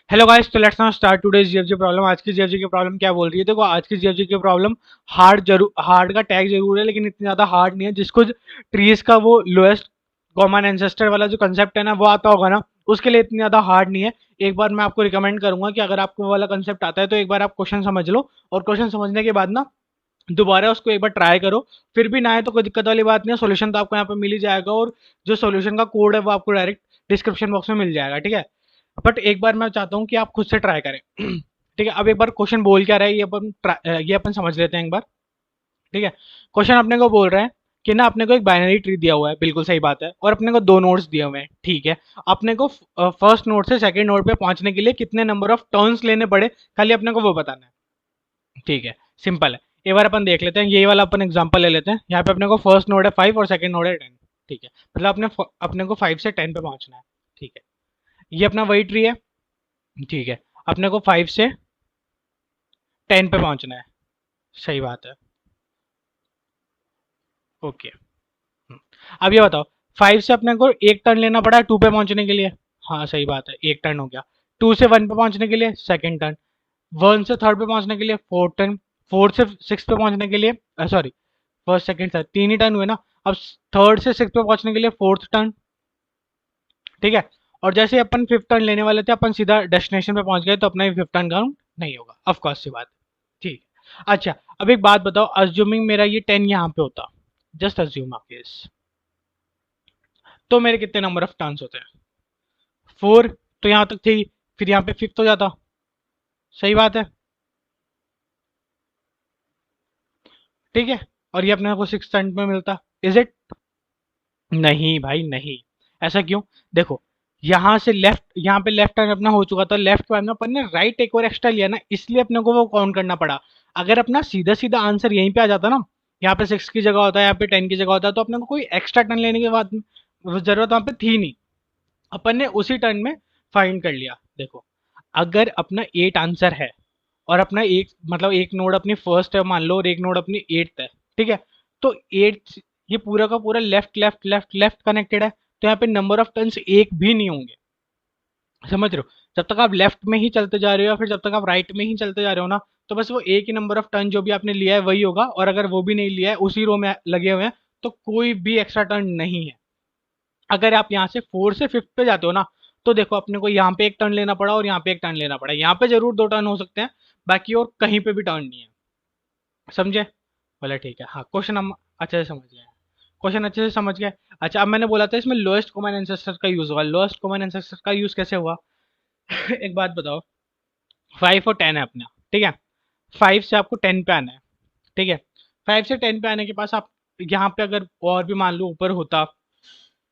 Hello guys, तो let's now start today's GFG problem. आज की जीएफजी की प्रॉब्लम क्या बोल रही है? देखो, आज की जीएफजी की प्रॉब्लम हार्ड का टैग जरूर है, लेकिन इतनी ज्यादा हार्ड नहीं है। जिसको ट्रीज का वो लोएस्ट कॉमन एंसेस्टर वाला जो कंसेप्ट है ना, वो आता होगा ना, उसके लिए इतनी ज्यादा हार्ड नहीं है। एक बार मैं आपको रिकमेंड करूंगा कि अगर आपको वो वाला कंसेप्ट आता है तो एक बार आप क्वेश्चन समझ लो, और क्वेश्चन समझने के बाद ना दोबारा उसको एक बार ट्राई करो। फिर भी ना आए तो कोई दिक्कत वाली बात नहीं है, सोल्यूशन तो आपको यहाँ पे मिल ही जाएगा, और जो सोल्यूशन का कोड है वो आपको डायरेक्ट डिस्क्रिप्शन बॉक्स में मिल जाएगा, ठीक है। बट एक बार मैं चाहता हूँ कि आप खुद से ट्राई करें। ठीक है, अब एक बार क्वेश्चन बोल क्या रहा है ये अपन समझ लेते हैं एक बार। ठीक है, क्वेश्चन अपने को बोल रहा है कि ना अपने को एक बाइनरी ट्री दिया हुआ है, बिल्कुल सही बात है, और अपने को दो नोड्स दिए हुए हैं, ठीक है। अपने को फर्स्ट नोड से सेकंड नोड पे पहुंचने के लिए कितने नंबर ऑफ टर्न्स लेने पड़े, खाली अपने को वो बताना है, ठीक है। सिंपल है। एक बार अपन देख लेते हैं, यही वाला अपन एग्जांपल ले लेते हैं। यहाँ पे अपने को फर्स्ट नोड है 5 और सेकंड नोड है 10, ठीक है। मतलब अपने को 5 से 10 पे पहुंचना है, ठीक है। ये अपना वही ट्री है, ठीक है। अपने को 5 से 10 पे पहुंचना है, सही बात है, ओके। अब ये बताओ, 5 से अपने को एक टर्न लेना पड़ा है 2 पे पहुंचने के लिए। हाँ सही बात है, एक टर्न हो गया। 2 से 1 पे पहुंचने के लिए सेकंड टर्न। 1 से थर्ड पे पहुंचने के लिए फोर्थ टर्न। 4 से 6 पे पहुंचने के लिए सॉरी, फर्स्ट सेकंड थर्ड तीन ही टर्न हुए ना। अब थर्ड से 6 पे पहुंचने के लिए फोर्थ टर्न, ठीक है। और जैसे अपन फिफ्थ टर्न लेने वाले थे, अपन सीधा डेस्टिनेशन पे पहुंच गए, तो अपना फिफ्थ टर्न काउंट नहीं होगा, ऑफ कोर्स सी बात है, ठीक है। अच्छा, अब एक बात बताओ, अज्यूमिंग मेरा ये 10 यहाँ पे होता, जस्ट अज्यूम आप केस, तो मेरे कितने नंबर ऑफ टर्न्स होते हैं? 4, तो यहाँ तक थी, फिर यहाँ पे फिफ्थ हो जाता, सही बात है, ठीक है। और ये अपने को सिक्स टर्न में मिलता, इज इट? नहीं भाई नहीं। ऐसा क्यों? देखो, यहाँ से लेफ्ट, यहाँ पे लेफ्ट टर्न अपना हो चुका था, लेफ्ट के बाद में अपन ने राइट एक और एक्स्ट्रा लिया ना, इसलिए अपने को वो काउंट करना पड़ा। अगर अपना सीधा सीधा आंसर यहीं पे आ जाता ना, यहाँ पे 6 की जगह होता है, यहाँ पे 10 की जगह होता है, तो अपने को कोई एक्स्ट्रा टर्न लेने के बाद जरूरत वहां पे थी नहीं। अपन ने उसी टर्न में फाइंड कर लिया। देखो, अगर अपना 8 आंसर है, और अपना एक मतलब एक नोड अपनी फर्स्ट है मान लो, और एक नोड अपनी 8th है, ठीक है। तो 8, ये पूरा का पूरा left left left left connected है, तो यहाँ पे नंबर ऑफ टर्न्स एक भी नहीं होंगे, समझ रहे हो? जब तक आप लेफ्ट में ही चलते जा रहे हो, या फिर जब तक आप राइट में ही चलते जा रहे हो ना, तो बस वो एक ही नंबर ऑफ टर्न जो भी आपने लिया है वही होगा, और अगर वो भी नहीं लिया है, उसी रो में लगे हुए हैं, तो कोई भी एक्स्ट्रा टर्न नहीं है। अगर आप यहाँ से 4 से 5th पे जाते हो ना, तो देखो अपने को यहाँ पे एक टर्न लेना पड़ा और यहाँ पे एक टर्न लेना पड़ा। यहाँ पे जरूर दो टर्न हो सकते हैं, बाकी और कहीं पे भी टर्न नहीं है, समझे? बोला ठीक है, हाँ क्वेश्चन हम अच्छे से समझ गए, क्वेश्चन अच्छे से समझ गए। अच्छा, अब मैंने बोला था इसमें लोएस्ट कॉमन एंसेस्टर का यूज होगा। लोएस्ट कॉमन एंसेस्टर का यूज कैसे हुआ? एक बात बताओ, 5 और 10 है अपना, ठीक है। 5 से आपको 10 पे आना है, ठीक है। 5 से 10 पे आने के पास आप यहाँ पे अगर और भी मान लो ऊपर होता,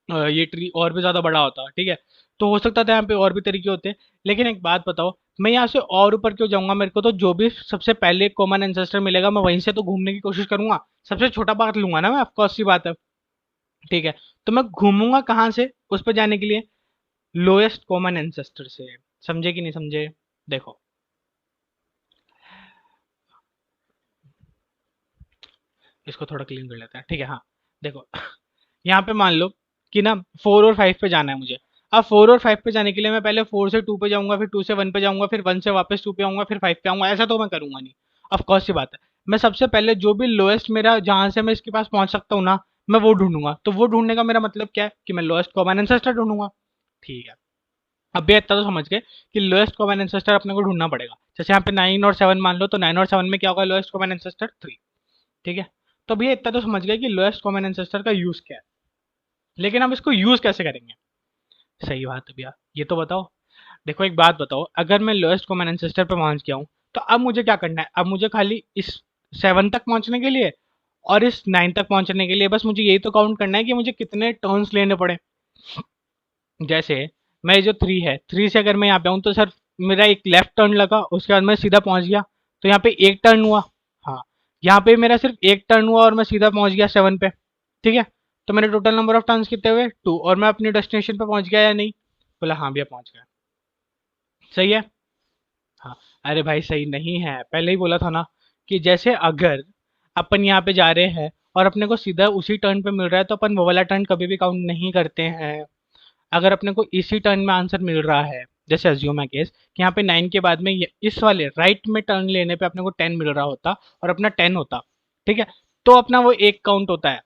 ये ट्री और भी ज़्यादा बड़ा होता, ठीक है, तो हो सकता था यहाँ पे और भी तरीके होते। लेकिन एक बात बताओ, मैं यहाँ से और ऊपर क्यों जाऊंगा? मेरे को तो जो भी सबसे पहले कॉमन एंसेस्टर मिलेगा, मैं वहीं से तो घूमने की कोशिश करूंगा। सबसे छोटा पार्ट लूंगा ना मैं, ऑफकोर्स सी बात है, ठीक है। तो मैं घूमूंगा कहाँ से उस पर जाने के लिए? लोएस्ट कॉमन एंसेस्टर से। समझे कि नहीं समझे? देखो, इसको थोड़ा क्लीन कर लेते हैं, ठीक है। हाँ, देखो, यहाँ पे मान लो कि ना 4 और 5 पे जाना है मुझे। अब 4 और 5 पे जाने के लिए मैं पहले 4 से 2 पे जाऊंगा, फिर 2 से 1 पे जाऊंगा, फिर 1 से वापस 2 पे आऊंगा, फिर 5 पे आऊंगा। ऐसा तो मैं करूंगा नहीं, ऑफ कोर्स सी बात है। मैं सबसे पहले जो भी लोएस्ट मेरा, जहां से मैं इसके पास पहुंच सकता हूँ ना, मैं वो ढूंढूंगा। तो वो ढूंढने का मेरा मतलब क्या है? कि मैं लोएस्ट कॉमन एंसेस्टर ढूंढूंगा, ठीक है। अब भी इतना तो समझ गए कि लोएस्ट कॉमन एंसेस्टर अपने को ढूंढना पड़ेगा। जैसे यहाँ पे 9 और 7 मान लो, तो 9 और 7 में क्या होगा? लोएस्ट कॉमन एंसेस्टर 3, ठीक है। तो भैया इतना तो समझ गए कि लोएस्ट कॉमन एंसेस्टर का यूज क्या है, लेकिन हम इसको यूज कैसे करेंगे? सही बात है भैया, ये तो बताओ। देखो एक बात बताओ, अगर मैं लोएस्ट कॉमन एंसेस्टर पे पहुंच गया हूँ, तो अब मुझे क्या करना है? अब मुझे खाली इस 7 तक पहुंचने के लिए और इस 9 तक पहुंचने के लिए बस मुझे यही तो काउंट करना है कि मुझे कितने टर्न्स लेने पड़े। जैसे मैं जो 3 है, 3 से अगर मैं यहाँ पे आऊँ, तो सर मेरा एक लेफ्ट टर्न लगा, उसके बाद मैं सीधा पहुंच गया, तो यहाँ पे एक टर्न हुआ। हाँ, यहाँ पे मेरा सिर्फ एक टर्न हुआ और मैं सीधा पहुंच गया 7 पे, ठीक है। तो मेरे टोटल नंबर ऑफ टर्न्स कितने हुए? 2, और मैं अपनी डेस्टिनेशन पे पहुंच गया या नहीं? बोला हाँ भैया पहुंच गया, सही है। हाँ, अरे भाई सही नहीं है, पहले ही बोला था ना कि जैसे अगर अपन यहाँ पे जा रहे हैं और अपने को सीधा उसी टर्न पे मिल रहा है, तो अपन वो वाला टर्न कभी भी काउंट नहीं करते हैं। अगर अपने को इसी टर्न में आंसर मिल रहा है, जैसे अज्यूम है केस कि यहाँ पे 9 के बाद में इस वाले राइट में टर्न लेने पे अपने को 10 मिल रहा होता और अपना 10 होता, ठीक है, तो अपना वो एक काउंट होता है।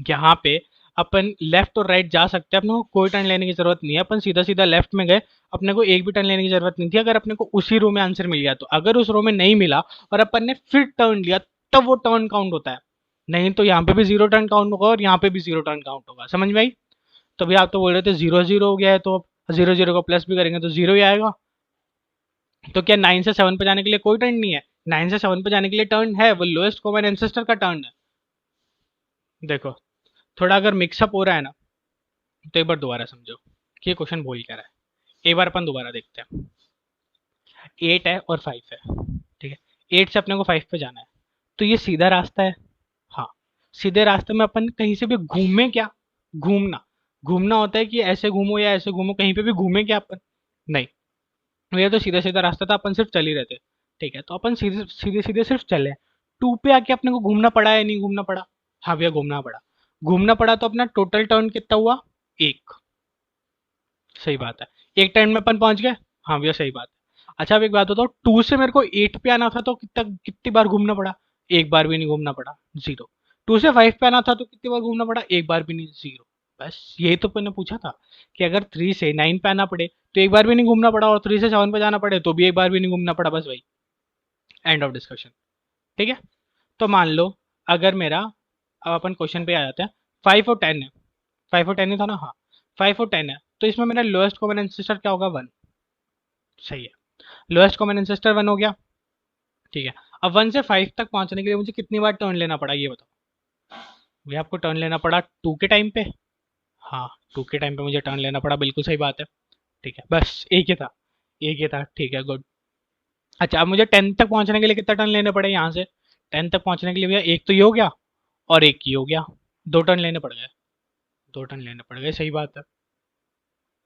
यहाँ पे अपन लेफ्ट और राइट जा सकते हैं, अपने को कोई टर्न लेने की जरूरत नहीं है, अपन सीधा सीधा लेफ्ट में गए, अपने को एक भी टर्न लेने की जरूरत नहीं थी अगर अपने को उसी रो में आंसर मिल गया तो। अगर उस रो में नहीं मिला और अपन ने फिर टर्न लिया तब वो टर्न काउंट होता है, नहीं तो यहाँ पे भी जीरो टर्न काउंट होगा और यहाँ पे भी जीरो टर्न काउंट होगा। समझ में आई? तो अभी आप तो बोल रहे थे जीरो जीरो हो गया है, तो जीरो जीरो को प्लस भी करेंगे तो जीरो ही आएगा। तो क्या 9 से 7 पे जाने के लिए कोई टर्न नहीं है? 9 से 7 पे जाने के लिए टर्न है, वो लोएस्ट कॉमन एंसेस्टर का टर्न है। देखो थोड़ा अगर मिक्सअप हो रहा है ना तो एक बार दोबारा समझो कि ये क्वेश्चन बोल क्या रहा है। एक बार अपन दोबारा देखते हैं। 8 है और 5 है, ठीक है, 8 से अपने को 5 पे जाना है, तो ये सीधा रास्ता है। हाँ, सीधे रास्ते में अपन कहीं से भी घूमे क्या? घूमना घूमना होता है कि ऐसे घूमो या ऐसे घूमो, कहीं पे भी घूमे क्या अपन? नहीं, ये तो सीधा सीधा रास्ता था, अपन सिर्फ चल ही रहते। ठीक है, तो अपन सीधे सीधे सीधे सिर्फ चले। 2 पे आके अपने को घूमना पड़ा या नहीं घूमना पड़ा? हाँ भैया घूमना पड़ा। घूमना पड़ा तो अपना टोटल टर्न कितना हुआ? एक। सही बात है, एक टर्न में अपन पहुंच गए। हाँ भैया सही बात है। अच्छा अब एक बात बताओ, 2 से मेरे को 8 पे आना था तो कितनी बार घूमना पड़ा? एक बार भी नहीं घूमना पड़ा, जीरो। 2 से 5 पे आना था तो कितनी बार घूमना पड़ा? एक बार भी नहीं, जीरो। बस यही तो मैंने पूछा था कि अगर 3 से 9 पे आना पड़े तो एक बार भी नहीं घूमना पड़ा, और 3 से 7 पे जाना पड़े तो भी एक बार भी नहीं घूमना पड़ा। बस भाई, एंड ऑफ डिस्कशन। ठीक है, तो मान लो अगर मेरा, अब अपन क्वेश्चन पे आ जाते हैं। 5 और 10 है, 5 और 10 ही था ना? हाँ, 5 और 10 है, तो इसमें मेरा लोएस्ट कॉमन एंसेस्टर क्या होगा? 1। सही है, लोएस्ट कॉमन एंसेस्टर 1 हो गया। ठीक है, अब 1 से 5 तक पहुंचने के लिए मुझे कितनी बार टर्न लेना पड़ा ये बताओ? भैया आपको टर्न लेना पड़ा 2 के टाइम पे। हाँ, 2 के टाइम पे मुझे टर्न लेना पड़ा, बिल्कुल सही बात है। ठीक है, बस एक ही था, एक ही था, ठीक है, गुड। अच्छा अब मुझे 10 तक पहुंचने के लिए कितना टर्न लेने पड़े यहाँ से? 10 तक पहुंचने के लिए भैया एक तो ये हो गया और एक ये हो गया, 2 टर्न लेने पड़ गए। 2 टर्न लेने पड़ गए, सही बात है।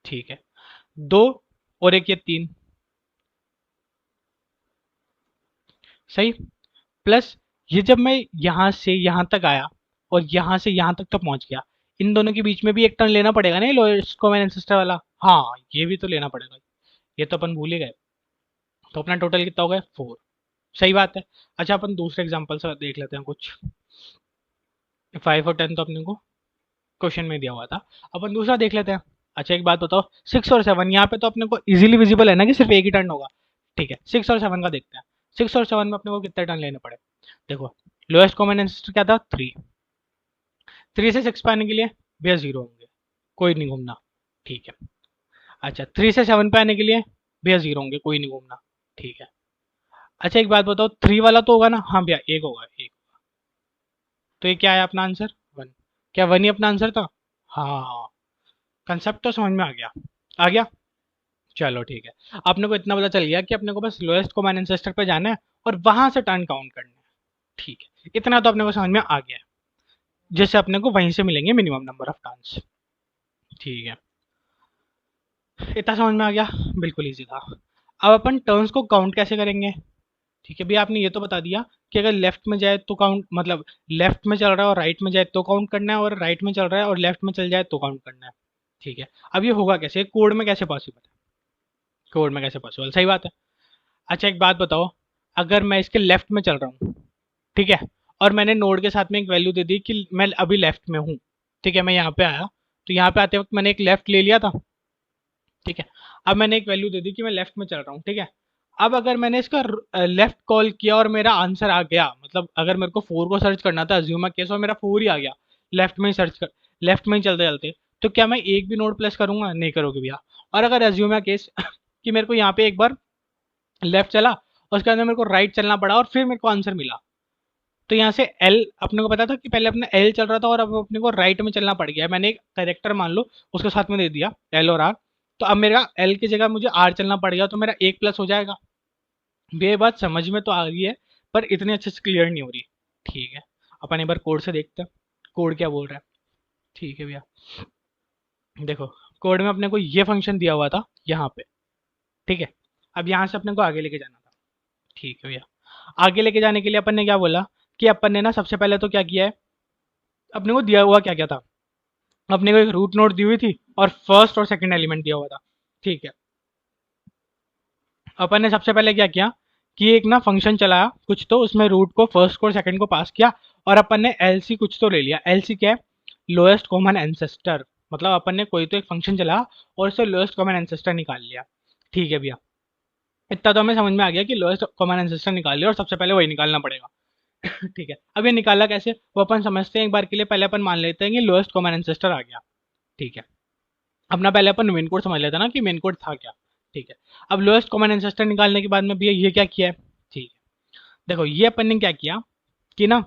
ठीक है, 2 और एक ये 3। सही, प्लस ये जब मैं यहाँ से यहाँ तक आया और यहाँ से यहाँ तक तो पहुँच गया, इन दोनों के बीच में भी एक टर्न लेना पड़ेगा ना लोएस्ट कॉमन एंसेस्टर वाला। हाँ, ये भी तो लेना पड़ेगा, ये तो अपन भूल ही गए। तो अपना टोटल कितना हो गया? 4। सही बात है। अच्छा अपन दूसरे एग्जाम्पल से देख लेते हैं कुछ। 5 और 10 तो अपने को क्वेश्चन में दिया हुआ था, अपन दूसरा देख लेते हैं। अच्छा एक बात बताओ, 6 और 7 यहाँ पे तो अपने को इजीली विजिबल है ना कि सिर्फ एक ही टर्न होगा। ठीक है, 6 और 7 का देखते हैं। 6 और 7 में अपने को कितने टर्न लेने पड़े? देखो लोएस्ट कॉमन एंसेस्टर क्या था? 3। 3 से 6 पे आने के लिए भैया जीरो होंगे, कोई नहीं घूमना। ठीक है, अच्छा 3 से 7 पे आने के लिए भैया जीरो होंगे, कोई नहीं घूमना। ठीक है, अच्छा एक बात बताओ, 3 वाला तो होगा ना? हाँ भैया एक होगा, एक। तो ये क्या है अपना आंसर? 1। क्या 1 ही अपना आंसर था? हाँ, कंसेप्ट तो समझ में आ गया, आ गया। चलो ठीक है, अपने को इतना पता चल गया कि अपने को बस लोएस्ट कॉमन एंसेस्टर पे जाना है और वहां से टर्न काउंट करना है। ठीक है, इतना तो अपने को समझ में आ गया है, जिससे अपने को वहीं से मिलेंगे मिनिमम नंबर ऑफ टर्न्स। ठीक है, इतना समझ में आ गया, बिल्कुल ईजी था। अब अपन टर्न्स को काउंट कैसे करेंगे? ठीक है भैया, आपने ये तो बता दिया कि अगर लेफ्ट में जाए तो काउंट, मतलब लेफ्ट में चल रहा है और राइट में जाए तो काउंट करना है, और राइट में चल रहा है और लेफ्ट में चल जाए तो काउंट करना है। ठीक है, अब ये होगा कैसे? कोड में कैसे पॉसिबल है? कोड में कैसे पॉसिबल, सही बात है। अच्छा एक बात बताओ, अगर मैं इसके लेफ्ट में चल रहा हूँ, ठीक है, और मैंने नोड के साथ में एक वैल्यू दे दी कि मैं अभी लेफ्ट में हूँ, ठीक है, मैं यहाँ पे आया, तो यहाँ पे आते वक्त मैंने एक लेफ्ट ले लिया था। ठीक है, अब मैंने एक वैल्यू दे दी कि मैं लेफ्ट में चल रहा हूँ। ठीक है, अब अगर मैंने इसका लेफ्ट कॉल किया और मेरा आंसर आ गया, मतलब अगर मेरे को 4 को सर्च करना था अज्यूम केस और मेरा 4 ही आ गया, लेफ्ट में ही सर्च कर, लेफ्ट में ही चलते चलते, तो क्या मैं एक भी नोड प्लेस करूंगा? नहीं करोगे भैया। और अगर अज्यूम केस कि मेरे को यहाँ पे एक बार लेफ्ट चला, उसके अंदर मेरे को राइट चलना पड़ा और फिर मेरे को आंसर मिला, तो यहाँ से एल, अपने को पता था कि पहले अपना एल चल रहा था और अब अपने को राइट में चलना पड़ गया, मैंने एक करेक्टर मान लो उसके साथ में दे दिया एल और आर, तो अब मेरा एल की जगह मुझे आर चलना पड़ गया, तो मेरा एक प्लस हो जाएगा। ये बात समझ में तो आ रही है पर इतने अच्छे से क्लियर नहीं हो रही। ठीक है, अपन एक बार कोड से देखते हैं कोड क्या बोल रहा है। ठीक है भैया, देखो कोड में अपने को ये फंक्शन दिया हुआ था यहाँ पे। ठीक है, अब यहाँ से अपने को आगे लेके जाना था। ठीक है भैया, आगे लेके जाने के लिए अपन ने क्या बोला कि अपन ने ना सबसे पहले तो क्या किया है, अपने को दिया हुआ क्या क्या था, अपने को एक रूट नोड दी हुई थी और फर्स्ट और सेकंड एलिमेंट दिया हुआ था। ठीक है, अपन ने सबसे पहले क्या किया कि एक ना फंक्शन चलाया कुछ, तो उसमें रूट को फर्स्ट को और सेकंड को पास किया, और अपन ने एलसी कुछ तो ले लिया। एलसी क्या है? Lowest common ancestor. मतलब अपन ने कोई तो एक फंक्शन चलाया और उससे लोएस्ट कॉमन एंसेस्टर निकाल लिया। ठीक है भैया, इतना तो हमें समझ में आ गया कि लोएस्ट कॉमन एंसेस्टर निकाल लिया और सबसे पहले वही निकालना पड़ेगा। ठीक है, अब ये निकाला कैसे वो अपन समझते हैं एक बार के लिए। पहले अपन मान लेते हैं कि लोएस्ट कॉमन एंसेस्टर आ गया। ठीक है, अपना पहले अपन मेन कोड समझ लेते हैं ना कि मेन कोड था क्या। ठीक है, अब लोएस्ट कॉमन एंसेस्टर निकालने के बाद में भैया ये क्या किया है। ठीक है, देखो ये अपन ने क्या किया कि ना,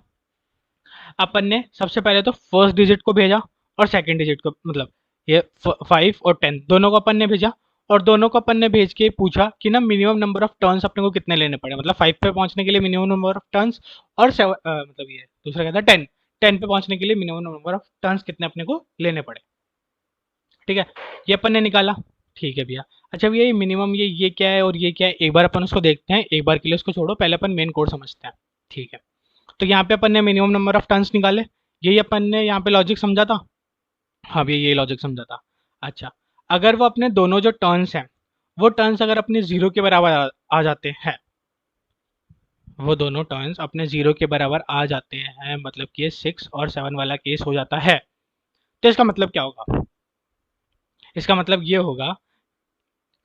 अपन ने सबसे पहले तो फर्स्ट डिजिट को भेजा और सेकंड डिजिट को, मतलब ये 5 और 10 दोनों को अपन ने भेजा, और दोनों को अपन ने भेज के पूछा कि ना मिनिमम नंबर ऑफ टर्न्स अपने को कितने लेने पड़े, मतलब 5 पे पहुंचने के लिए मिनिमम नंबर ऑफ टर्न्स, और 7 मतलब ये दूसरा कहता है 10 पे पहुंचने के लिए मिनिमम नंबर ऑफ टर्न्स कितने अपने को लेने पड़े। ठीक है, ये अपन ने निकाला। ठीक है भैया, अच्छा भैया ये मिनिमम ये क्या है और ये क्या है, एक बार अपन उसको देखते हैं। एक बार के लिए उसको छोड़ो, पहले अपन मेन कोड समझते हैं। ठीक है, तो यहाँ पे अपन ने मिनिमम नंबर ऑफ टर्न्स निकाले, यही अपन ने यहाँ पे लॉजिक समझा था। हाँ भैया ये लॉजिक समझा था। अच्छा, अगर वो अपने दोनों जो टर्न्स हैं वो टर्न्स अगर अपने जीरो के बराबर आ जाते हैं, वो दोनों टर्न्स अपने जीरो के बराबर आ जाते हैं, मतलब कि 6 और 7 वाला केस हो जाता है, तो इसका मतलब क्या होगा? इसका मतलब ये होगा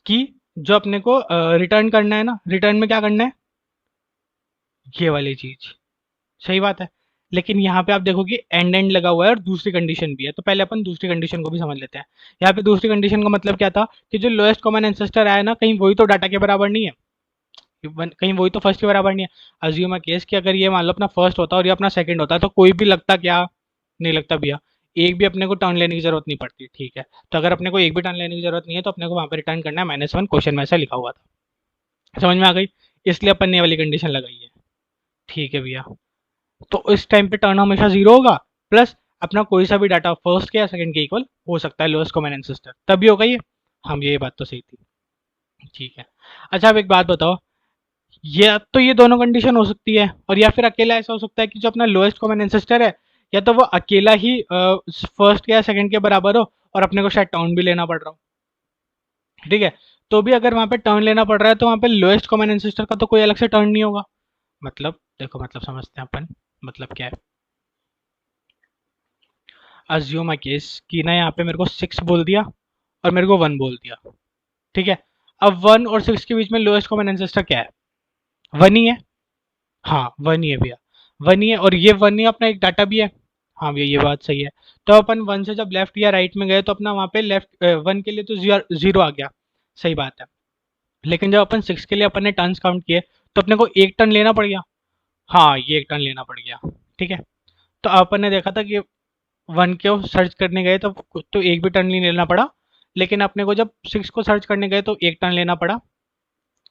कि जो अपने को रिटर्न करना है ना, रिटर्न में क्या करना है, ये वाली चीज। सही बात है, लेकिन यहाँ पे आप देखोगे एंड एंड लगा हुआ है और दूसरी कंडीशन भी है, तो पहले अपन दूसरी कंडीशन को भी समझ लेते हैं। यहाँ पे दूसरी कंडीशन का मतलब क्या था कि जो लोएस्ट कॉमन एंसेस्टर आया ना, कहीं वही तो डाटा के बराबर नहीं है, कहीं वही तो फर्स्ट के बराबर नहीं है। अज्यूम अ केस कि अगर ये मान लो अपना फर्स्ट होता और ये अपना सेकंड होता, तो कोई भी लगता क्या? नहीं लगता भैया, एक भी अपने को टर्न लेने की जरूरत नहीं पड़ती। ठीक है, तो अगर अपने को एक भी टर्न लेने की जरूरत नहीं है तो अपने को वहां पर रिटर्न करना है -1, क्वेश्चन में ऐसा लिखा हुआ था। समझ में आ गई? इसलिए अपन ने ये वाली कंडीशन लगाई है। ठीक है भैया, तो इस टाइम पे टर्न हमेशा जीरो होगा, प्लस अपना कोई सा भी डाटा फर्स्ट के या सेकंड के इक्वल हो सकता है, लोएस्ट कॉमन एंसेस्टर तभी होगा ये। हम ये बात तो सही थी। ठीक है, अच्छा अब एक बात बताओ, ये दोनों कंडीशन हो सकती है, और या फिर अकेला ऐसा हो सकता है कि जो अपना लोएस्ट कॉमन एंसेस्टर है, या तो वो अकेला ही फर्स्ट या सेकंड के बराबर हो और अपने को शायद टर्न भी लेना पड़ रहा हो। ठीक है, तो भी अगर वहां पे टर्न लेना पड़ रहा है तो वहां पे लोएस्ट कॉमन एंसेस्टर का तो कोई अलग से टर्न नहीं होगा। मतलब देखो, मतलब समझते हैं अपन, मतलब क्या है। अज्यूम अ केस कि ना यहाँ पे मेरे को 6 बोल दिया और मेरे को 1 बोल दिया। ठीक है, अब 1 और 6 के बीच में लोएस्ट कॉमन एंसेस्टर क्या है? 1 ही है। हाँ 1 ही है भैया, 1 ही है, और ये 1 ही अपना एक डाटा भी है। हाँ भैया ये बात सही है। तो अपन 1 से जब लेफ्ट या राइट में गए तो अपना वहाँ पे लेफ्ट 1 के लिए तो जीरो आ गया। सही बात है, लेकिन जब अपन 6 के लिए अपन ने टर्न्स काउंट किए तो अपने को एक टर्न लेना पड़ गया। हाँ ये एक टर्न लेना पड़ गया। ठीक है, तो अपन ने देखा था कि 1 को सर्च करने गए तो एक भी टर्न नहीं लेना पड़ा, लेकिन अपने को जब 6 को सर्च करने गए तो एक टर्न लेना पड़ा।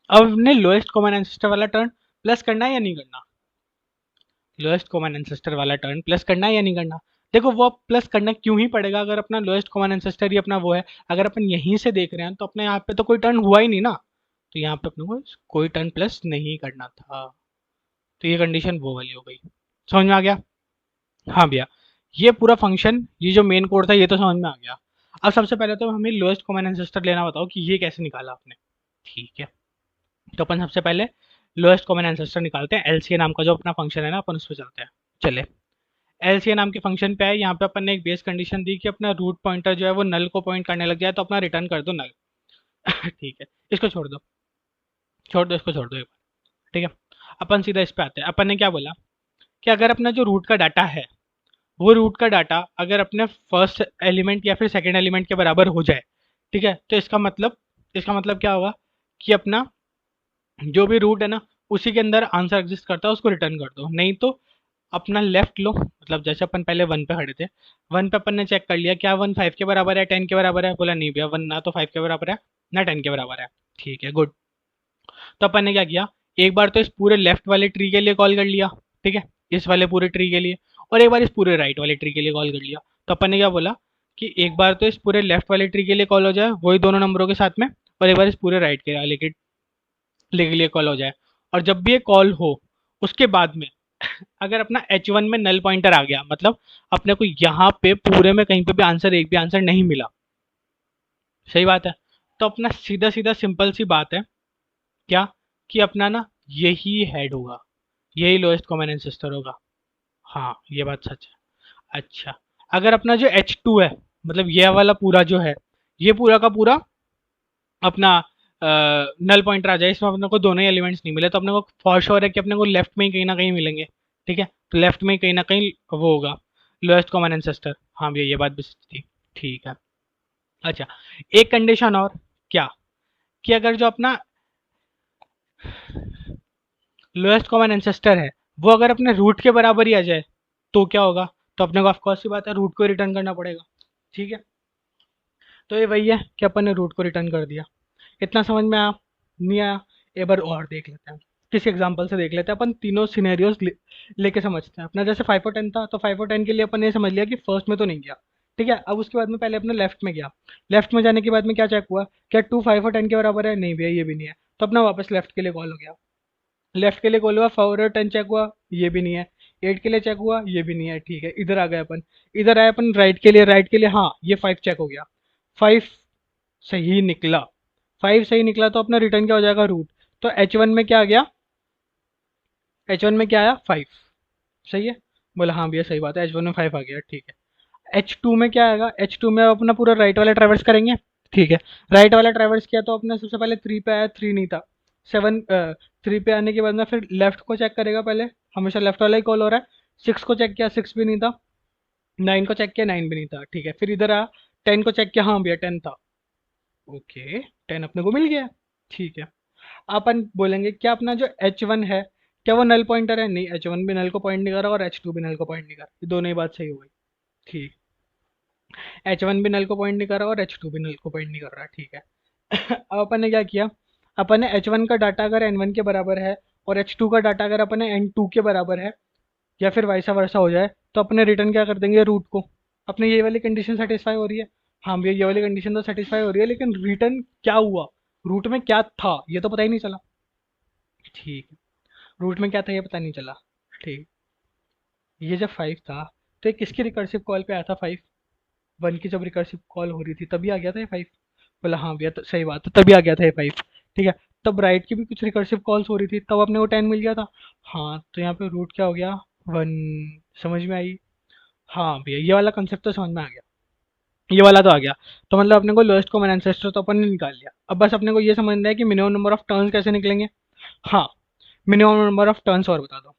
अब हमने लोएस्ट कॉमन एंसेस्टर वाला टर्न प्लस करना है या नहीं करना? लोएस्ट कॉमन एंसेस्टर वाला टर्न प्लस करना है या नहीं करना? देखो वो प्लस करना क्यों ही पड़ेगा, अगर अपना लोएस्ट कॉमन एंसेस्टर ही अपना वो है। अगर अपन यहीं से देख रहे हैं तो अपने यहाँ पे तो कोई टर्न हुआ ही नहीं ना, तो यहाँ पे अपने को कोई टर्न प्लस नहीं करना था। तो ये कंडीशन वो वाली हो गई। समझ में आ गया? हाँ भैया, ये पूरा फंक्शन, ये जो मेन कोड था ये तो समझ में आ गया। अब सबसे पहले तो हमें लोएस्ट कॉमन एंसेस्टर लेना बताओ कि ये कैसे निकाला आपने। ठीक है, तो अपन सबसे पहले लोएस्ट कॉमन एंसेस्टर निकालते हैं। एलसीए नाम का जो अपना फंक्शन है ना, अपन उस पर चलते हैं। चले, एलसीए नाम के फंक्शन पे है। यहाँ पे अपन ने एक बेस कंडीशन दी कि अपना रूट पॉइंटर जो है वो नल को पॉइंट करने लग जाए तो अपना रिटर्न कर दो नल। ठीक है, इसको छोड़ दो, छोड़ दो, इसको छोड़ दो एक बार। ठीक है, अपन सीधा इस पे आते हैं। अपन ने क्या बोला कि अगर अपना जो रूट का डाटा है, वो रूट का डाटा अगर अपने फर्स्ट एलिमेंट या फिर सेकेंड एलिमेंट के बराबर हो जाए, ठीक है, तो इसका मतलब क्या होगा कि अपना जो भी रूट है ना, उसी के अंदर आंसर एग्जिस्ट करता है, उसको रिटर्न कर दो। नहीं तो अपना लेफ्ट लो, मतलब जैसे अपन पहले 1 पे खड़े थे, 1 पे अपन ने चेक कर लिया क्या 1 5 के बराबर है, 10 के बराबर है? बोला नहीं भैया, 1 ना तो 5 के बराबर है ना 10 के बराबर है। ठीक है, गुड। तो अपन ने क्या किया, एक बार तो इस पूरे लेफ्ट वाले ट्री के लिए कॉल कर लिया, ठीक है, इस वाले पूरे ट्री के लिए, और एक बार इस पूरे राइट वाले ट्री के लिए कॉल कर लिया। तो अपन ने क्या बोला कि एक बार तो इस पूरे लेफ्ट वाले ट्री के लिए कॉल हो जाए वही दोनों नंबरों के साथ में, और एक बार इस पूरे राइट के वाले के लिए कॉल हो जाए। और जब भी ये कॉल हो उसके बाद में अगर अपना H1 में नल पॉइंटर आ गया, मतलब अपने को यहाँ पे पूरे में कहीं पे भी आंसर, एक भी आंसर नहीं मिला। सही बात है, तो अपना सीधा सीधा सिंपल सी बात है क्या कि अपना ना यही हेड होगा, यही लोएस्ट कॉमन एंसेस्टर होगा। हाँ ये बात सच है। अच्छा, अगर अपना जो H2 है, मतलब ये वाला पूरा जो है, ये पूरा का पूरा अपना नल पॉइंटर आ जाए, इसमें अपने को दोनों ही एलिमेंट्स नहीं मिले, तो अपने को फॉर श्योर है कि अपने को लेफ्ट में ही कहीं ना कहीं मिलेंगे। ठीक है, तो लेफ्ट में ही कहीं ना कहीं वो होगा लोएस्ट कॉमन एंसेस्टर। हाँ भैया ये बात भी सच थी। ठीक है। अच्छा, एक कंडीशन और, क्या कि अगर जो अपना लोएस्ट कॉमन एंसेस्टर है वो अगर अपने रूट के बराबर ही आ जाए तो क्या होगा, तो अपने को ऑफकोर्स सी बात है रूट को रिटर्न करना पड़ेगा। ठीक है, तो ये वही है कि अपन ने रूट को रिटर्न कर दिया। इतना समझ में आया? नहीं आया? एक बार और देख लेते हैं, किसी एग्जांपल से देख लेते हैं। अपन तीनों सिनेरियोज लेके समझते हैं। अपना जैसे 5 और 10 था, तो 5 और 10 के लिए अपन ने समझ लिया कि फर्स्ट में तो नहीं गया। ठीक है, अब उसके बाद में पहले अपने लेफ्ट में गया। लेफ्ट में जाने के बाद में क्या चेक हुआ, क्या 2 5 और 10 के बराबर है? नहीं भैया ये भी नहीं है। तो अपना वापस लेफ्ट के लिए कॉल हो गया। लेफ्ट के लिए कॉल हुआ, 4 और 10 चेक हुआ, ये भी नहीं है। 8 के लिए चेक हुआ, ये भी नहीं है। ठीक है, इधर आ गए अपन। इधर आए अपन राइट के लिए, राइट के लिए हाँ ये 5 चेक हो गया। 5 सही निकला। 5 सही निकला तो अपना रिटर्न क्या हो जाएगा, रूट। तो H1 में क्या आ गया, H1 में क्या आया, 5। सही है, बोला हाँ भैया सही बात है, H1 में 5 आ गया। ठीक है, H2 में क्या आएगा, H2 में अपना पूरा राइट वाला ट्रैवर्स करेंगे। ठीक है, राइट वाला ट्रैवर्स किया तो अपने सबसे पहले 3 पे आया, 3 नहीं था। 7 3 पे आने के बाद में फिर लेफ्ट को चेक करेगा पहले, हमेशा लेफ्ट वाला ही कॉल हो रहा है। 6 को चेक किया, 6 भी नहीं था। 9 को चेक किया, 9 भी नहीं था। ठीक है, फिर इधर आया, 10 को चेक किया, हाँ भैया 10 था। ओके, 10 अपने को मिल गया। ठीक है, अपन बोलेंगे क्या अपना जो H1 है क्या वो नल पॉइंटर है? नहीं, H1 भी नल को पॉइंट नहीं कर रहा और H2 भी नल को पॉइंट नहीं कर रहा, ये दोनों ही बात सही हो गई। ठीक, H1 भी नल को पॉइंट नहीं कर रहा और H2 भी नल को पॉइंट नहीं कर रहा। ठीक है अब अपन ने क्या किया, अपन ने H1 का डाटा अगर N1 के बराबर है और H2 का डाटा अगर अपन ने N2 के बराबर है, या फिर वाइसा वर्सा हो जाए, तो अपने रिटर्न क्या कर देंगे, रूट को। अपने ये वाली कंडीशन सेटिस्फाई हो रही है। हाँ भैया ये वाली कंडीशन तो सेटिस्फाई हो रही है, लेकिन रिटर्न क्या हुआ, रूट में क्या था ये तो पता ही नहीं चला। ठीक है, रूट में क्या था ये पता नहीं चला। ठीक, ये जब 5 था तो ये किसकी रिकर्सिव कॉल पे आया था, 5। 1 की जब रिकर्सिव कॉल हो रही थी तभी आ गया था ये 5। बोला हाँ भैया तो सही बात है, तभी आ गया था ये 5। ठीक है, तब राइट की भी कुछ रिकर्सिव कॉल्स हो रही थी तब अपने को 10 मिल गया था। हाँ तो यहाँ पे रूट क्या हो गया, 1। समझ में आई? हाँ भैया ये वाला कंसेप्ट तो समझ में आ गया, ये वाला तो आ गया। तो मतलब अपने को लोएस्ट कॉमन एंसेस्टर तो अपन ने निकाल लिया। अब बस अपने को ये समझना है कि मिनिमम नंबर ऑफ टर्न्स कैसे निकलेंगे। हाँ, मिनिमम नंबर ऑफ टर्न्स और बता दो।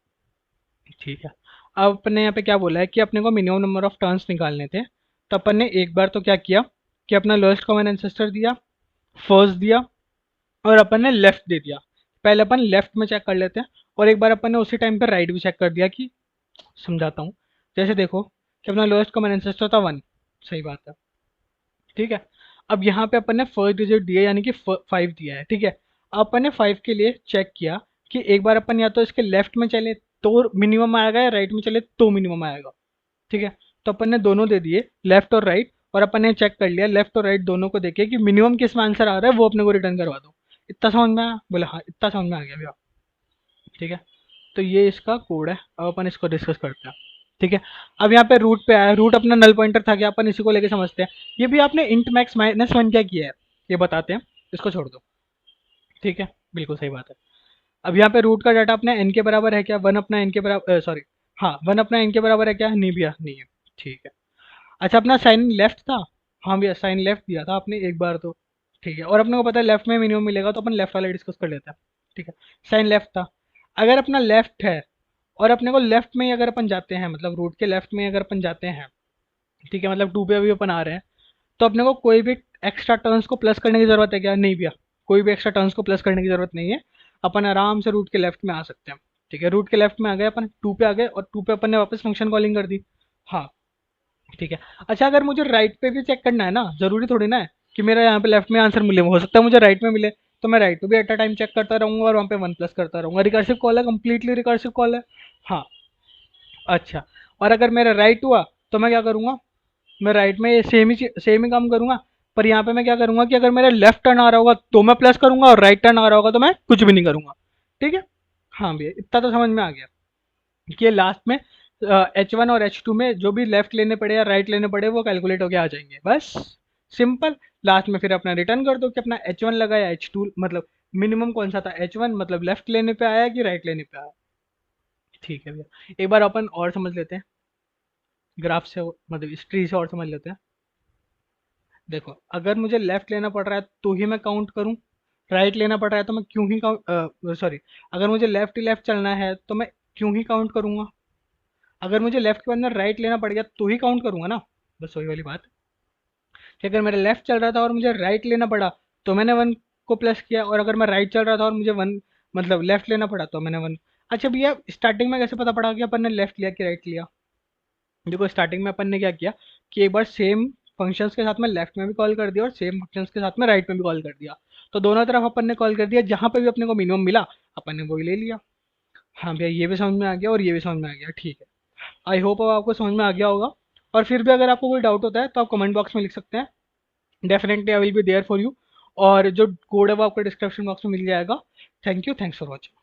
ठीक है, अब अपने यहाँ पे क्या बोला है कि अपने को मिनिमम नंबर ऑफ टर्न्स निकालने थे। तो अपन ने एक बार तो क्या किया कि अपना लोएस्ट कॉमन एंसेस्टर दिया, फर्स्ट दिया, और अपन ने लेफ्ट दे दिया। पहले अपन लेफ्ट में चेक कर लेते हैं, और एक बार अपन ने उसी टाइम पे राइट भी चेक कर दिया कि, समझाता हूँ। जैसे देखो कि अपना लोएस्ट कॉमन एंसेस्टर था 1, सही बात है। ठीक है, अब यहाँ पे अपन ने फर्स्ट डिजिट दिया यानी कि 5 दिया है। ठीक है, अब अपन ने 5 के लिए चेक किया कि एक बार अपन या तो इसके लेफ्ट में चले तो मिनिमम आएगा, या राइट में चले तो मिनिमम आएगा। ठीक है, तो अपन ने दोनों दे दिए, लेफ्ट और राइट, और अपन ने चेक कर लिया लेफ्ट और राइट दोनों को देखे कि मिनिमम किस में आंसर आ रहा है वो अपने को रिटर्न करवा दो। इतना समझ में आया? बोले हाँ इतना समझ में आ गया भैया। ठीक है, तो ये इसका कोड है, अब अपन इसको डिस्कस करते हैं। ठीक है, अब यहाँ पे रूट पे आया, रूट अपना नल पॉइंटर था क्या, अपन इसी को लेके समझते हैं। ये भी आपने इंट मैक्स माइनस 1 क्या किया है ये बताते हैं, इसको छोड़ दो। ठीक है, बिल्कुल सही बात है। अब यहाँ पे रूट का डाटा अपने एन के बराबर है क्या, 1 अपना एन के बराबर, सॉरी हाँ 1 अपना एन के बराबर है क्या, नहीं भैया नहीं है। ठीक है, अच्छा अपना साइन लेफ्ट था, हाँ भैया साइन लेफ्ट दिया था आपने एक बार तो। ठीक है, और अपने को पता है लेफ्ट में मिनिमम मिलेगा, तो अपन लेफ्ट वाला डिस्कस कर लेते हैं। ठीक है, साइन लेफ्ट था, अगर अपना लेफ्ट है और अपने को लेफ्ट में ही अगर अपन जाते हैं, मतलब रूट के लेफ्ट में अगर अपन जाते हैं, ठीक है, मतलब 2 पे अभी अपन आ रहे हैं, तो अपने को कोई भी एक्स्ट्रा टर्न्स को प्लस करने की जरूरत है क्या, नहीं भैया कोई भी एक्स्ट्रा टर्न्स को प्लस करने की जरूरत नहीं है। अपन आराम से रूट के लेफ्ट में आ सकते हैं। ठीक है, रूट के लेफ्ट में आ गए अपन, 2 पे आ गए, और 2 पे अपन ने वापस फंक्शन कॉलिंग कर दी। हाँ ठीक है, अच्छा अगर मुझे राइट पे भी चेक करना है ना, जरूरी थोड़ी ना है कि मेरा यहाँ पे लेफ्ट में आंसर मिले, हो सकता है मुझे राइट में मिले, तो मैं राइट पे भी एट अ टाइम चेक करता रहूंगा और वहाँ पे 1 प्लस करता रहूंगा। रिकर्सिव कॉल है, कंप्लीटली रिकर्सिव कॉल है। हाँ, अच्छा, और अगर मेरा राइट हुआ तो मैं क्या करूंगा, मैं राइट में सेम ही काम करूंगा, पर यहाँ पे मैं क्या करूंगा कि अगर मेरा लेफ्ट टर्न आ रहा होगा तो मैं प्लस करूंगा, और राइट टर्न आ रहा होगा तो मैं कुछ भी नहीं करूंगा। ठीक है, हाँ भैया इतना तो समझ में आ गया कि ये लास्ट में H1 और H2 में जो भी लेफ्ट लेने पड़े या राइट लेने पड़े वो कैलकुलेट होके आ जाएंगे, बस सिंपल। लास्ट में फिर अपना रिटर्न कर दो कि अपना H1 लगा या H2, मतलब मिनिमम कौन सा था, H1 मतलब लेफ्ट लेने पे आया कि राइट लेने पे आया। ठीक है भैया, एक बार अपन और समझ लेते हैं, ग्राफ से मतलब इस ट्री से और समझ लेते हैं। देखो अगर मुझे लेफ्ट लेना पड़ रहा है तो ही मैं काउंट करूं, राइट लेना पड़ रहा है तो मैं क्यों ही काउंट, सॉरी, अगर मुझे लेफ्ट ही लेफ्ट चलना है तो मैं क्यों ही काउंट करूंगा, अगर मुझे लेफ्ट के अंदर राइट लेना पड़ गया तो ही काउंट करूंगा ना। बस वही वाली बात कि अगर मेरा लेफ्ट चल रहा था और मुझे राइट लेना पड़ा तो मैंने वन को प्लस किया, और अगर मैं राइट चल रहा था और मुझे वन मतलब लेफ्ट लेना पड़ा तो मैंने वन। अच्छा भैया स्टार्टिंग में कैसे पता पड़ा कि अपन ने लेफ्ट लिया कि राइट लिया। देखो स्टार्टिंग में अपन ने क्या किया कि एक बार सेम फंक्शंस के साथ में लेफ्ट में भी कॉल कर दिया और सेम फंक्शंस के साथ में राइट में भी कॉल कर दिया, तो दोनों तरफ अपन ने कॉल कर दिया, जहां पे भी अपने को मिनिमम मिला अपन ने वही ले लिया। हाँ भैया ये भी समझ में आ गया और ये भी समझ में आ गया, ठीक है। आई होप अब आपको समझ में आ गया होगा। और फिर भी अगर आपको कोई डाउट होता है तो आप कमेंट बॉक्स में लिख सकते हैं, definitely I will be there for you. और जो कोड है वो आपको डिस्क्रिप्शन बॉक्स में मिल जाएगा। Thank you, thanks for watching.